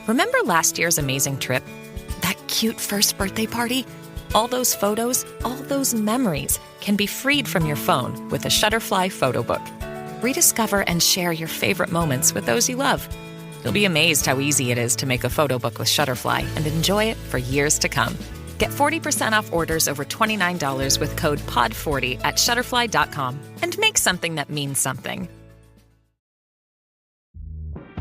Remember last year's amazing trip? That cute first birthday party? All those photos, all those memories can be freed from your phone with a Shutterfly photo book. Rediscover and share your favorite moments with those you love. You'll be amazed how easy it is to make a photo book with Shutterfly and enjoy it for years to come. Get 40% off orders over $29 with code POD40 at Shutterfly.com and make something that means something.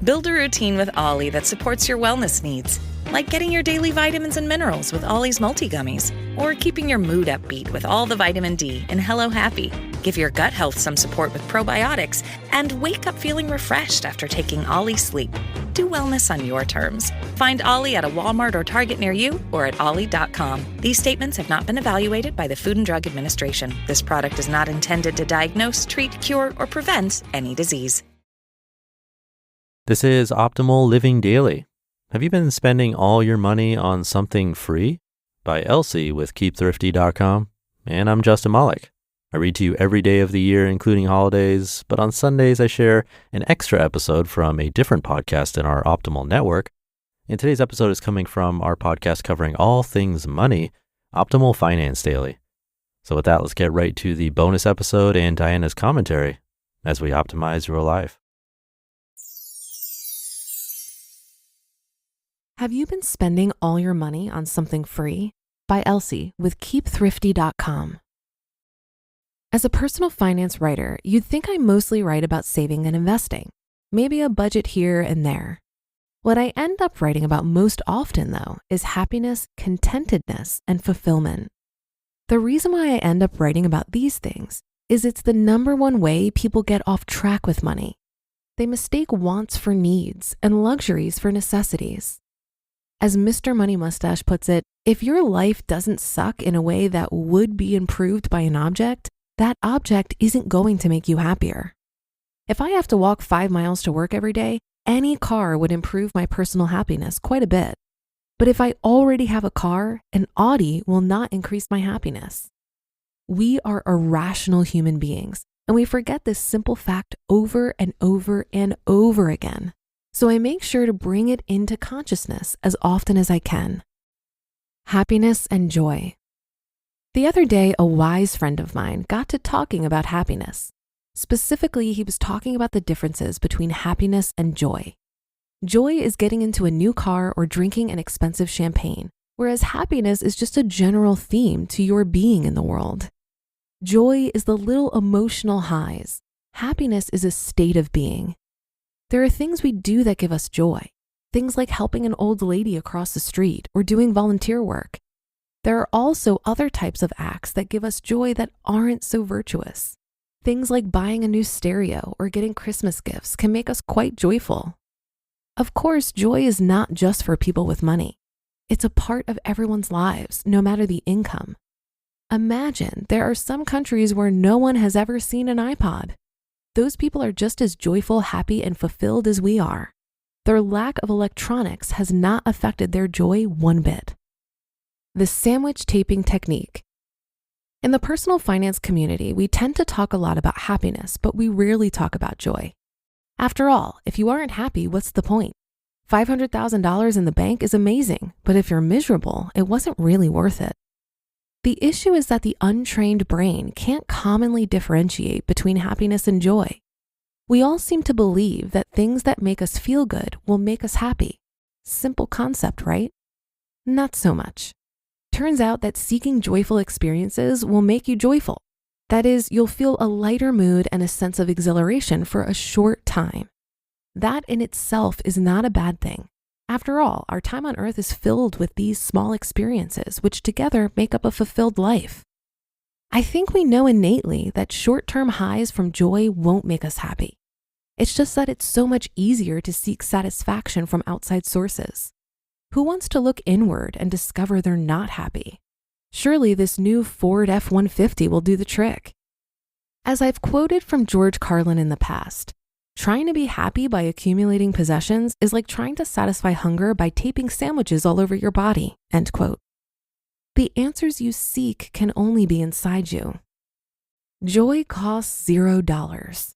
Build a routine with Ollie that supports your wellness needs, like getting your daily vitamins and minerals with Ollie's multi-gummies, or keeping your mood upbeat with all the vitamin D in Hello Happy. Give your gut health some support with probiotics, and wake up feeling refreshed after taking Ollie Sleep. Do wellness on your terms. Find Ollie at a Walmart or Target near you or at ollie.com. These statements have not been evaluated by the Food and Drug Administration. This product is not intended to diagnose, treat, cure, or prevent any disease. This is Optimal Living Daily. Have you been spending all your money on something free? By Elsie with keepthrifty.com. And I'm Justin Malik. I read to you every day of the year, including holidays, but on Sundays I share an extra episode from a different podcast in our Optimal network. And today's episode is coming from our podcast covering all things money, Optimal Finance Daily. So with that, let's get right to the bonus episode and Diana's commentary as we optimize your life. Have you been spending all your money on something free? By Elsie with keepthrifty.com. As a personal finance writer, you'd think I mostly write about saving and investing, maybe a budget here and there. What I end up writing about most often, though, is happiness, contentedness, and fulfillment. The reason why I end up writing about these things is it's the number one way people get off track with money. They mistake wants for needs and luxuries for necessities. As Mr. Money Mustache puts it, if your life doesn't suck in a way that would be improved by an object, that object isn't going to make you happier. If I have to walk 5 miles to work every day, any car would improve my personal happiness quite a bit. But if I already have a car, an Audi will not increase my happiness. We are irrational human beings, and we forget this simple fact over and over and over again. So I make sure to bring it into consciousness as often as I can. Happiness and joy. The other day, a wise friend of mine got to talking about happiness. Specifically, he was talking about the differences between happiness and joy. Joy is getting into a new car or drinking an expensive champagne, whereas happiness is just a general theme to your being in the world. Joy is the little emotional highs. Happiness is a state of being. There are things we do that give us joy, things like helping an old lady across the street or doing volunteer work. There are also other types of acts that give us joy that aren't so virtuous. Things like buying a new stereo or getting Christmas gifts can make us quite joyful. Of course, joy is not just for people with money. It's a part of everyone's lives, no matter the income. Imagine there are some countries where no one has ever seen an iPod. Those people are just as joyful, happy, and fulfilled as we are. Their lack of electronics has not affected their joy one bit. The sandwich taping technique. In the personal finance community, we tend to talk a lot about happiness, but we rarely talk about joy. After all, if you aren't happy, what's the point? $500,000 in the bank is amazing, but if you're miserable, it wasn't really worth it. The issue is that the untrained brain can't commonly differentiate between happiness and joy. We all seem to believe that things that make us feel good will make us happy. Simple concept, right? Not so much. Turns out that seeking joyful experiences will make you joyful. That is, you'll feel a lighter mood and a sense of exhilaration for a short time. That in itself is not a bad thing. After all, our time on earth is filled with these small experiences, which together make up a fulfilled life. I think we know innately that short-term highs from joy won't make us happy. It's just that it's so much easier to seek satisfaction from outside sources. Who wants to look inward and discover they're not happy? Surely this new Ford F-150 will do the trick. As I've quoted from George Carlin in the past, trying to be happy by accumulating possessions is like trying to satisfy hunger by taping sandwiches all over your body, end quote. The answers you seek can only be inside you. Joy costs $0.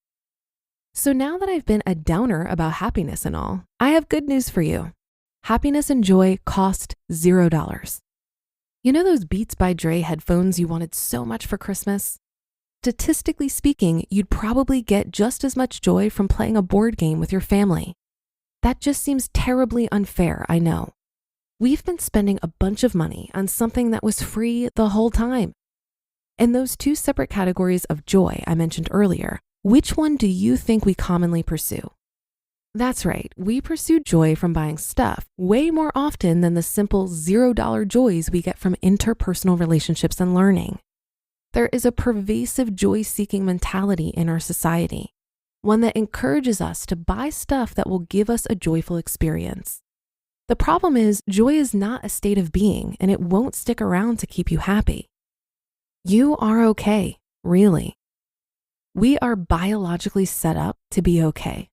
So now that I've been a downer about happiness and all, I have good news for you. happiness and joy cost $0. You know those Beats by Dre headphones you wanted so much for Christmas? Statistically speaking, you'd probably get just as much joy from playing a board game with your family. That just seems terribly unfair, I know. We've been spending a bunch of money on something that was free the whole time. In those two separate categories of joy I mentioned earlier, which one do you think we commonly pursue? That's right, we pursue joy from buying stuff way more often than the simple $0 joys we get from interpersonal relationships and learning. There is a pervasive joy-seeking mentality in our society, one that encourages us to buy stuff that will give us a joyful experience. The problem is, joy is not a state of being, and it won't stick around to keep you happy. You are okay, really. We are biologically set up to be okay.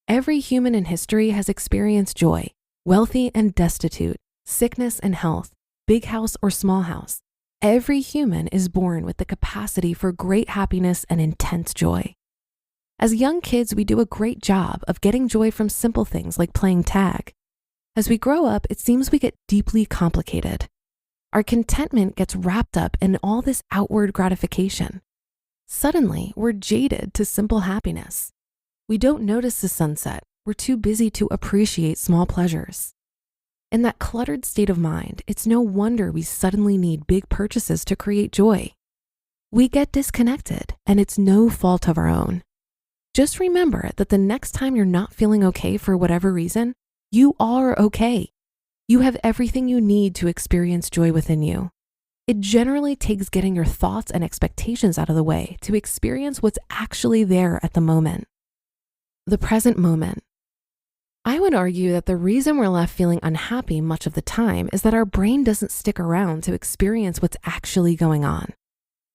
Every human in history has experienced joy, wealthy and destitute, sickness and health, big house or small house. Every human is born with the capacity for great happiness and intense joy. As young kids, we do a great job of getting joy from simple things like playing tag. As we grow up, it seems we get deeply complicated. Our contentment gets wrapped up in all this outward gratification. Suddenly, we're jaded to simple happiness. We don't notice the sunset. We're too busy to appreciate small pleasures. In that cluttered state of mind, it's no wonder we suddenly need big purchases to create joy. We get disconnected, and it's no fault of our own. Just remember that the next time you're not feeling okay for whatever reason, you are okay. You have everything you need to experience joy within you. It generally takes getting your thoughts and expectations out of the way to experience what's actually there at the moment. The present moment. I would argue that the reason we're left feeling unhappy much of the time is that our brain doesn't stick around to experience what's actually going on.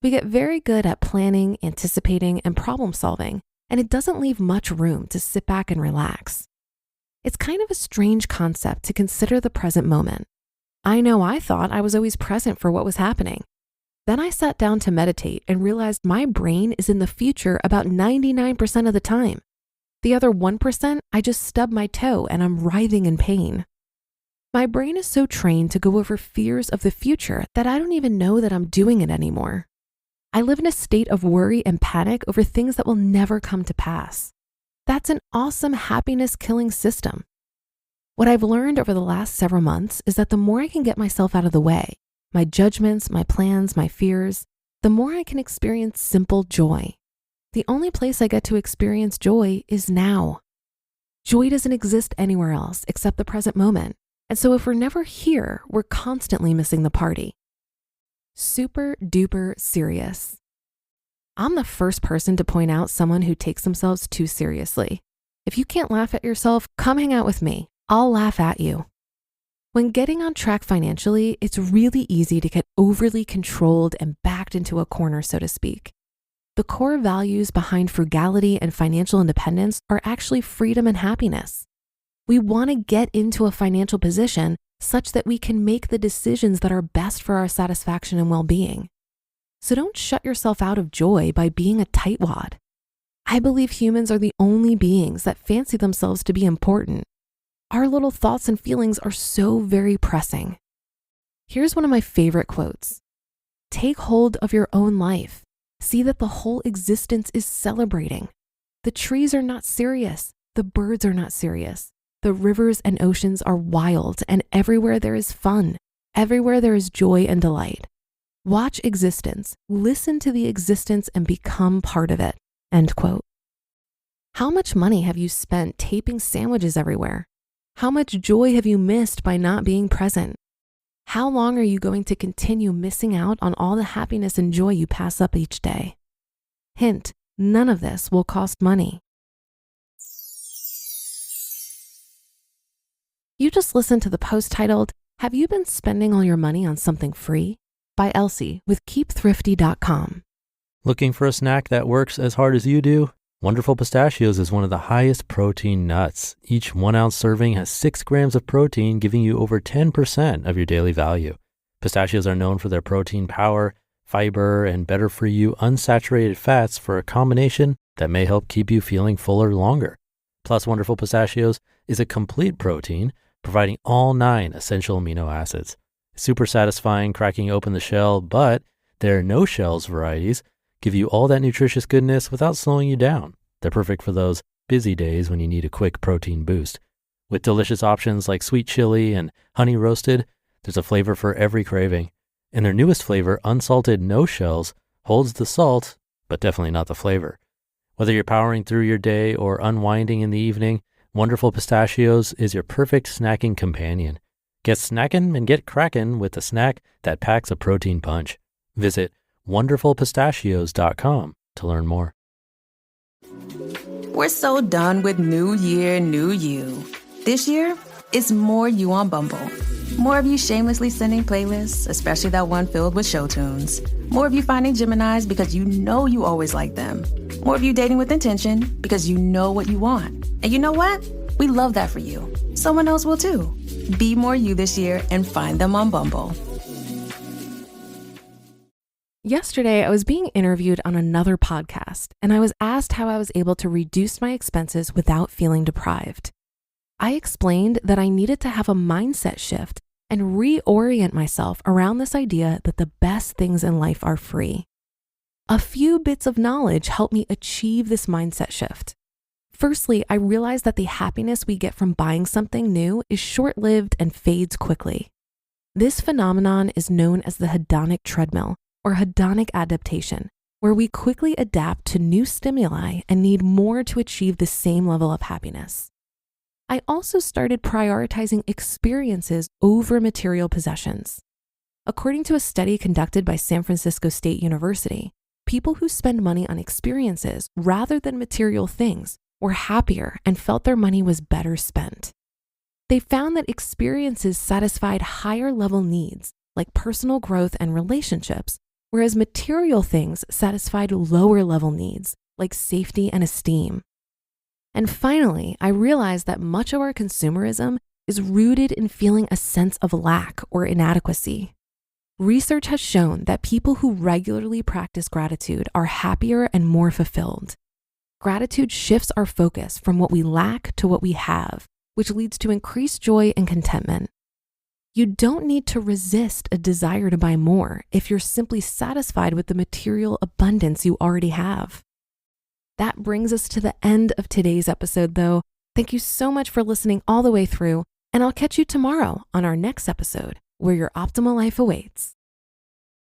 We get very good at planning, anticipating, and problem solving, and it doesn't leave much room to sit back and relax. It's kind of a strange concept to consider the present moment. I know I thought I was always present for what was happening. Then I sat down to meditate and realized my brain is in the future about 99% of the time. The other 1%, I just stubbed my toe and I'm writhing in pain. My brain is so trained to go over fears of the future that I don't even know that I'm doing it anymore. I live in a state of worry and panic over things that will never come to pass. That's an awesome happiness-killing system. What I've learned over the last several months is that the more I can get myself out of the way, my judgments, my plans, my fears, the more I can experience simple joy. The only place I get to experience joy is now. Joy doesn't exist anywhere else except the present moment. And so if we're never here, we're constantly missing the party. Super duper serious. I'm the first person to point out someone who takes themselves too seriously. If you can't laugh at yourself, come hang out with me. I'll laugh at you. When getting on track financially, it's really easy to get overly controlled and backed into a corner, so to speak. The core values behind frugality and financial independence are actually freedom and happiness. We want to get into a financial position such that we can make the decisions that are best for our satisfaction and well-being. So don't shut yourself out of joy by being a tightwad. I believe humans are the only beings that fancy themselves to be important. Our little thoughts and feelings are so very pressing. Here's one of my favorite quotes. Take hold of your own life. See that the whole existence is celebrating. The trees are not serious. The birds are not serious. The rivers and oceans are wild, and everywhere there is fun. Everywhere there is joy and delight. Watch existence, listen to the existence, and become part of it. End quote. How much money have you spent taping sandwiches everywhere? How much joy have you missed by not being present? How long are you going to continue missing out on all the happiness and joy you pass up each day? Hint, none of this will cost money. You just listened to the post titled, "Have You Been Spending All Your Money on Something Free?" by Elsie with keepthrifty.com. Looking for a snack that works as hard as you do? Wonderful Pistachios is one of the highest protein nuts. Each 1 ounce serving has 6 grams of protein, giving you over 10% of your daily value. Pistachios are known for their protein power, fiber, and better for you unsaturated fats for a combination that may help keep you feeling fuller longer. Plus, Wonderful Pistachios is a complete protein, providing all 9 essential amino acids. Super satisfying cracking open the shell, but their no shells varieties give you all that nutritious goodness without slowing you down. They're perfect for those busy days when you need a quick protein boost. With delicious options like sweet chili and honey roasted, there's a flavor for every craving. And their newest flavor, unsalted no shells, holds the salt, but definitely not the flavor. Whether you're powering through your day or unwinding in the evening, Wonderful Pistachios is your perfect snacking companion. Get snackin' and get crackin' with a snack that packs a protein punch. Visit wonderfulpistachios.com to learn more. We're so done with New Year, New You. This year, it's more you on Bumble. More of you shamelessly sending playlists, especially that one filled with show tunes. More of you finding Geminis because you know you always like them. More of you dating with intention because you know what you want. And you know what? We love that for you. Someone else will too. Be more you this year and find them on Bumble. Yesterday, I was being interviewed on another podcast, and I was asked how I was able to reduce my expenses without feeling deprived. I explained that I needed to have a mindset shift and reorient myself around this idea that the best things in life are free. A few bits of knowledge helped me achieve this mindset shift. Firstly, I realized that the happiness we get from buying something new is short-lived and fades quickly. This phenomenon is known as the hedonic treadmill or hedonic adaptation, where we quickly adapt to new stimuli and need more to achieve the same level of happiness. I also started prioritizing experiences over material possessions. According to a study conducted by San Francisco State University, people who spend money on experiences rather than material things were happier and felt their money was better spent. They found that experiences satisfied higher level needs like personal growth and relationships, whereas material things satisfied lower level needs like safety and esteem. And finally, I realized that much of our consumerism is rooted in feeling a sense of lack or inadequacy. Research has shown that people who regularly practice gratitude are happier and more fulfilled. Gratitude shifts our focus from what we lack to what we have, which leads to increased joy and contentment. You don't need to resist a desire to buy more if you're simply satisfied with the material abundance you already have. That brings us to the end of today's episode, though. Thank you so much for listening all the way through, and I'll catch you tomorrow on our next episode, where your optimal life awaits.